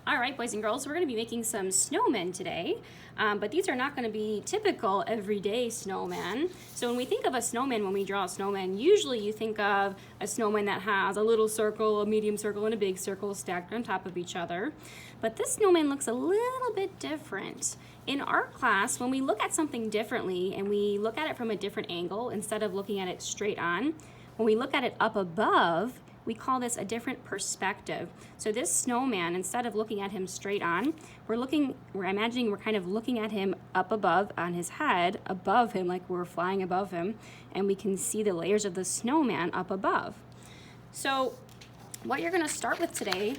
All right, boys and girls, we're going to be making some snowmen today, but these are not going to be typical everyday snowmen. So when we think of a snowman, when we draw a snowman, usually you think of a snowman that has a little circle, a medium circle, and a big circle stacked on top of each other. But this snowman looks a little bit different. In art class, when we look at something differently and we look at it from a different angle, instead of looking at it straight on, when we look at it up above, we call this a different perspective. So this snowman, instead of looking at him straight on, we're imagining we're kind of looking at him up above on his head, above him, like we're flying above him, and we can see the layers of the snowman up above. So what you're gonna start with today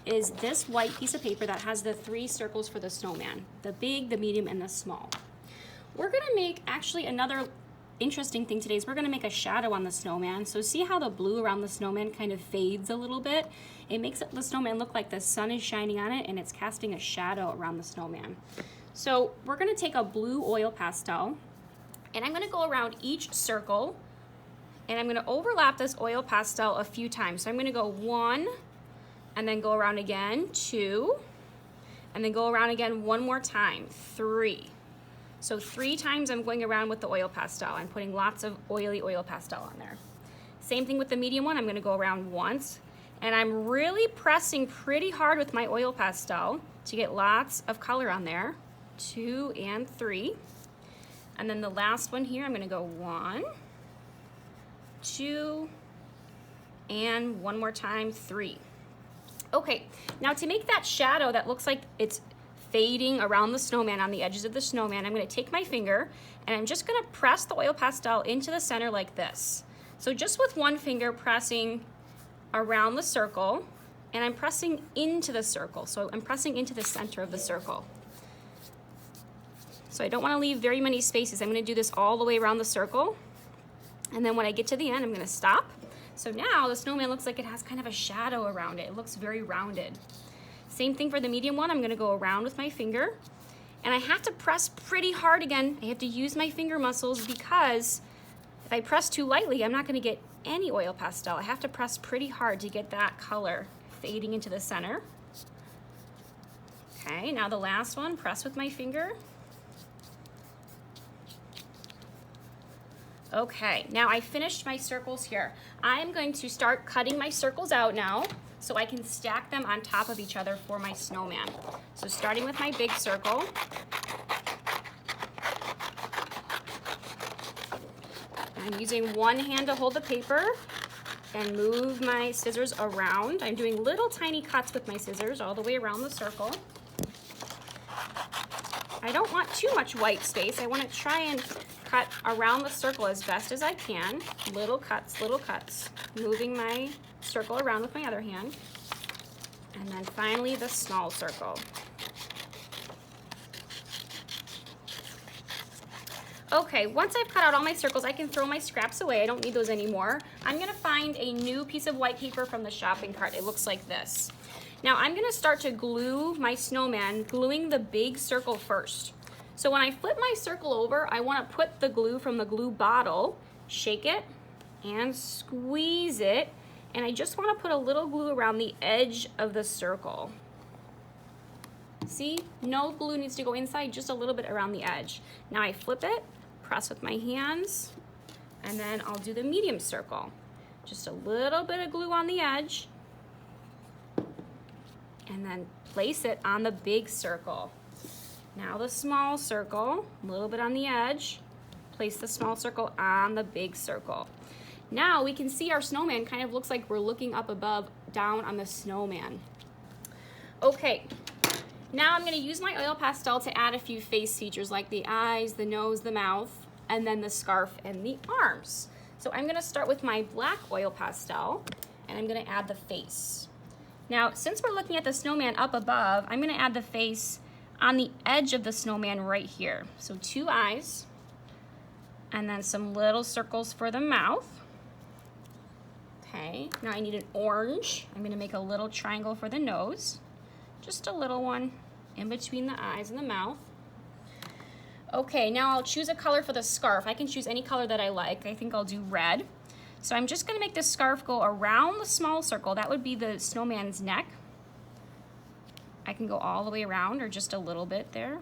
is this white piece of paper that has the 3 circles for the snowman, the big, the medium, and the small. We're gonna make actually another interesting thing today is we're going to make a shadow on the snowman. So see how the blue around the snowman kind of fades a little bit? It makes the snowman look like the sun is shining on it and it's casting a shadow around the snowman. So we're going to take a blue oil pastel and I'm going to go around each circle and I'm going to overlap this oil pastel a few times. So I'm going to go 1 and then go around again, 2, and then go around again one more time, 3. So 3 times I'm going around with the oil pastel. I'm putting lots of oily oil pastel on there. Same thing with the medium one. I'm going to go around once. And I'm really pressing pretty hard with my oil pastel to get lots of color on there. 2 and 3. And then the last one here, I'm going to go 1, 2, and one more time, 3. Okay, now to make that shadow that looks like it's fading around the snowman on the edges of the snowman, I'm going to take my finger and I'm just going to press the oil pastel into the center like this. So just with one finger pressing around the circle, and I'm pressing into the circle. So I'm pressing into the center of the circle. So I don't want to leave very many spaces. I'm going to do this all the way around the circle. And then when I get to the end, I'm going to stop. So now the snowman looks like it has kind of a shadow around it. It looks very rounded. Same thing for the medium one. I'm going to go around with my finger. And I have to press pretty hard again. I have to use my finger muscles because if I press too lightly, I'm not going to get any oil pastel. I have to press pretty hard to get that color fading into the center. Okay, now the last one, press with my finger. Okay, now I finished my circles here. I'm going to start cutting my circles out now so I can stack them on top of each other for my snowman. So starting with my big circle, I'm using one hand to hold the paper and move my scissors around. I'm doing little tiny cuts with my scissors all the way around the circle. I don't want too much white space. I want to try and cut around the circle as best as I can. Little cuts, moving my circle around with my other hand. And then finally the small circle. Okay, once I've cut out all my circles, I can throw my scraps away. I don't need those anymore. I'm gonna find a new piece of white paper from the shopping cart. It looks like this. Now I'm gonna start to glue my snowman, gluing the big circle first. So when I flip my circle over, I wanna put the glue from the glue bottle, shake it and squeeze it, and I just wanna put a little glue around the edge of the circle. See, no glue needs to go inside, just a little bit around the edge. Now I flip it, press with my hands, and then I'll do the medium circle. Just a little bit of glue on the edge, and then place it on the big circle. Now the small circle, a little bit on the edge, place the small circle on the big circle. Now we can see our snowman kind of looks like we're looking up above, down on the snowman. Okay, now I'm gonna use my oil pastel to add a few face features like the eyes, the nose, the mouth, and then the scarf and the arms. So I'm gonna start with my black oil pastel and I'm gonna add the face. Now, since we're looking at the snowman up above, I'm gonna add the face on the edge of the snowman right here. So 2 eyes, and then some little circles for the mouth. Okay, now I need an orange. I'm gonna make a little triangle for the nose. Just a little one in between the eyes and the mouth. Okay, now I'll choose a color for the scarf. I can choose any color that I like. I think I'll do red. So I'm just gonna make this scarf go around the small circle. That would be the snowman's neck. I can go all the way around or just a little bit there.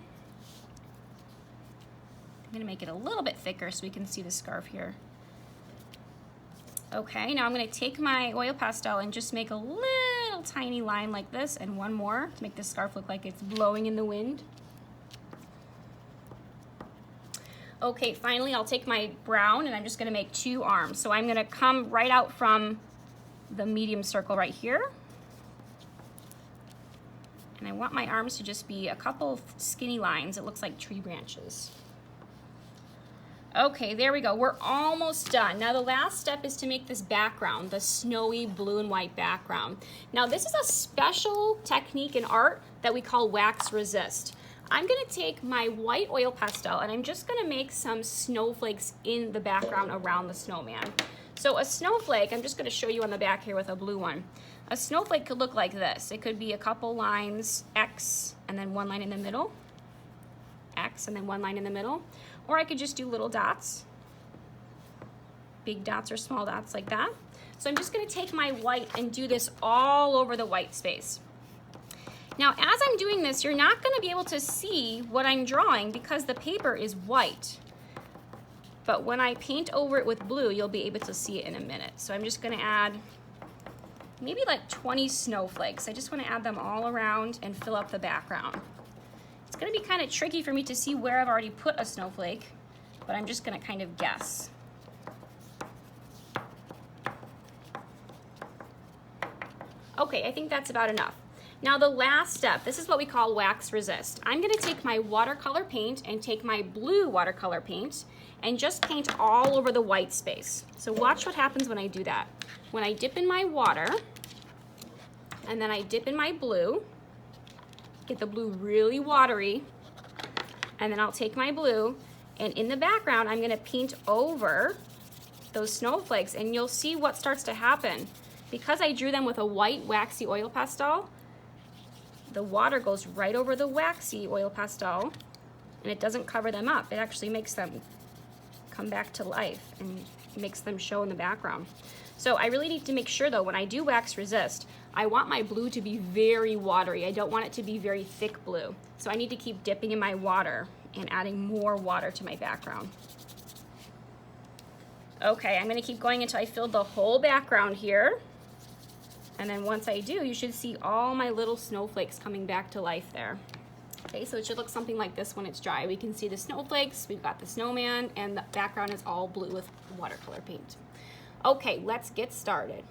I'm gonna make it a little bit thicker so we can see the scarf here. Okay, now I'm gonna take my oil pastel and just make a little tiny line like this, and one more to make this scarf look like it's blowing in the wind. Okay, finally I'll take my brown and I'm just gonna make 2 arms. So I'm gonna come right out from the medium circle right here. And I want my arms to just be a couple of skinny lines. It looks like tree branches. Okay, there we go. We're almost done. Now the last step is to make this background, the snowy blue and white background. Now this is a special technique in art that we call wax resist. I'm gonna take my white oil pastel and I'm just gonna make some snowflakes in the background around the snowman. So a snowflake, I'm just gonna show you on the back here with a blue one. A snowflake could look like this. It could be a couple lines, X, and then 1 line in the middle, X, and then 1 line in the middle. Or I could just do little dots, big dots or small dots like that. So I'm just gonna take my white and do this all over the white space. Now, as I'm doing this, you're not gonna be able to see what I'm drawing because the paper is white. But when I paint over it with blue, you'll be able to see it in a minute. So I'm just gonna add maybe like 20 snowflakes. I just wanna add them all around and fill up the background. It's gonna be kind of tricky for me to see where I've already put a snowflake, but I'm just gonna kind of guess. Okay, I think that's about enough. Now the last step, this is what we call wax resist. I'm gonna take my watercolor paint and take my blue watercolor paint and just paint all over the white space. So watch what happens when I do that. When I dip in my water, and then I dip in my blue, get the blue really watery, and then I'll take my blue, and in the background, I'm gonna paint over those snowflakes, and you'll see what starts to happen. Because I drew them with a white waxy oil pastel, the water goes right over the waxy oil pastel, and it doesn't cover them up. It actually makes them come back to life and makes them show in the background. So I really need to make sure though, when I do wax resist, I want my blue to be very watery. I don't want it to be very thick blue. So I need to keep dipping in my water and adding more water to my background. Okay, I'm gonna keep going until I fill the whole background here. And then once I do, you should see all my little snowflakes coming back to life there. Okay, so it should look something like this when it's dry. We can see the snowflakes, we've got the snowman, and the background is all blue with watercolor paint. Okay, let's get started.